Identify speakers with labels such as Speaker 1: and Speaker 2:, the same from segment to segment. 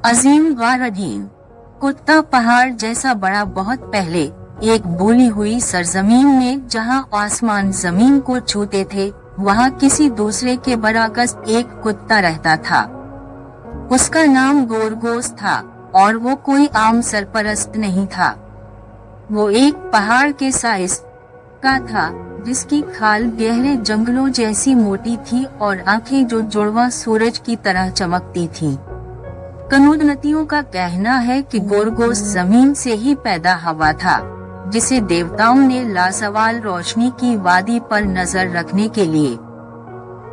Speaker 1: अजीम गारडीन कुत्ता पहाड़ जैसा बड़ा बहुत पहले एक बोली हुई सरजमीन में जहां आसमान जमीन को छूते थे, वहां किसी दूसरे के बरअक्स एक कुत्ता रहता था। उसका नाम गोरगोस था और वो कोई आम सरपरस्त नहीं था। वो एक पहाड़ के साइज का था, जिसकी खाल गहरे जंगलों जैसी मोटी थी और आंखें जो जुड़वा सूरज की तरह चमकती थीं। किंवदंतियों का कहना है कि गोरगोस जमीन से ही पैदा हुआ था, जिसे देवताओं ने लासवाल रोशनी की वादी पर नजर रखने के लिए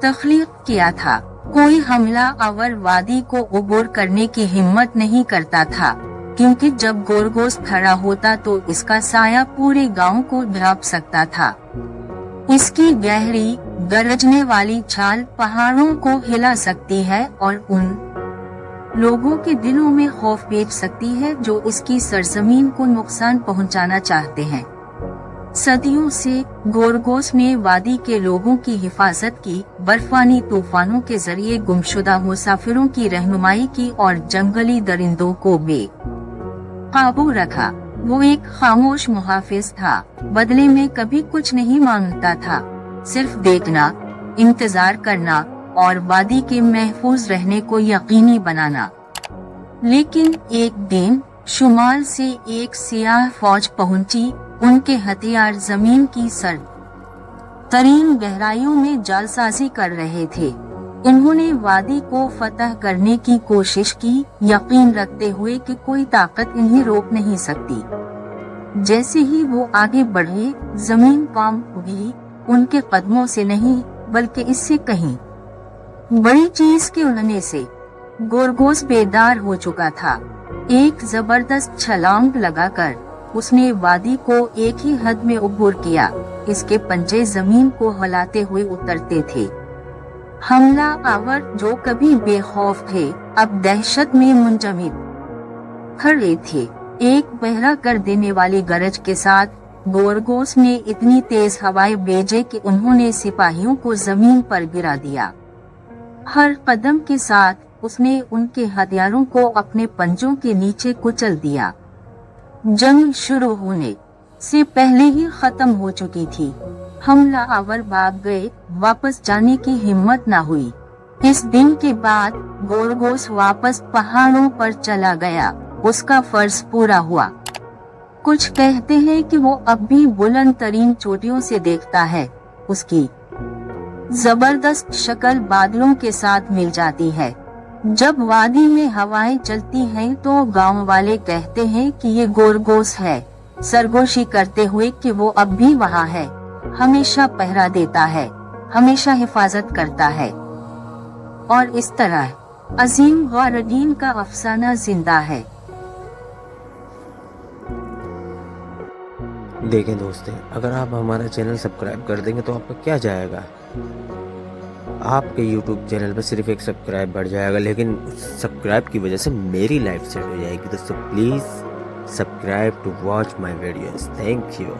Speaker 1: तख्लीक किया था। कोई हमला आवर वादी को उबूर करने की हिम्मत नहीं करता था, क्योंकि जब गोरगोस खड़ा होता तो इसका साया पूरे गांव को ढांप सकता था। इसकी गहरी गरजने वाली छाल पहाड़ों को हिला सकती है और उन लोगों के दिलों में खौफ बेच सकती है जो इसकी सरजमीन को नुकसान पहुंचाना चाहते हैं। सदियों से गोरगोस ने वादी के लोगों की हिफाजत की, बर्फानी तूफानों के जरिए गुमशुदा मुसाफिरों की रहनुमाई की और जंगली दरिंदों को बेकाबू रखा। वो एक खामोश मुहाफिज था, बदले में कभी कुछ नहीं मांगता था, सिर्फ देखना, इंतजार करना और वादी के महफूज रहने को यकीनी बनाना। लेकिन एक दिन शुमाल से एक सियाह फौज पहुंची। उनके हथियार जमीन की तरीन गहराइयों में जालसाजी कर रहे थे। उन्होंने वादी को फतह करने की कोशिश की, यकीन रखते हुए कि कोई ताकत इन्हें रोक नहीं सकती। जैसे ही वो आगे बढ़े, जमीन कांप उठी, उनके कदमों से नहीं बल्कि इससे कहीं बड़ी चीज के उड़ने से। गोरगोस बेदार हो चुका था। एक जबरदस्त छलांग लगाकर उसने वादी को एक ही हद में उबूर किया। इसके पंजे जमीन को हिलाते हुए उतरते थे। हमला आवर जो कभी बेखौफ थे, अब दहशत में मुंजमद खड़े थे। एक बहरा कर देने वाली गरज के साथ गोरगोस ने इतनी तेज हवाएं भेजे कि उन्होंने सिपाहियों को जमीन पर गिरा दिया। हर कदम के साथ उसने उनके हथियारों को अपने पंजों के नीचे कुचल दिया। जंग शुरू होने से पहले ही खत्म हो चुकी थी। हमला आवर भाग गए, वापस जाने की हिम्मत न हुई। इस दिन के बाद गोरगोस वापस पहाड़ों पर चला गया। उसका फर्ज पूरा हुआ। कुछ कहते हैं कि वो अब भी बुलंद तरीन चोटियों से देखता है। उसकी जबरदस्त शक्ल बादलों के साथ मिल जाती है। जब वादी में हवाएं चलती हैं तो गांव वाले कहते हैं कि ये गोरगोस है, सरगोशी करते हुए कि वो अब भी वहाँ है, हमेशा पहरा देता है, हमेशा हिफाजत करता है। और इस तरह अजीम गारडीन का अफसाना जिंदा है।
Speaker 2: देखें दोस्तों, अगर आप हमारा चैनल सब्सक्राइब कर देंगे तो आपका क्या जाएगा, आपके YouTube चैनल पर सिर्फ एक सब्सक्राइब बढ़ जाएगा, लेकिन सब्सक्राइब की वजह से मेरी लाइफ सेट हो जाएगी। दोस्तों please subscribe to watch my videos. Thank you.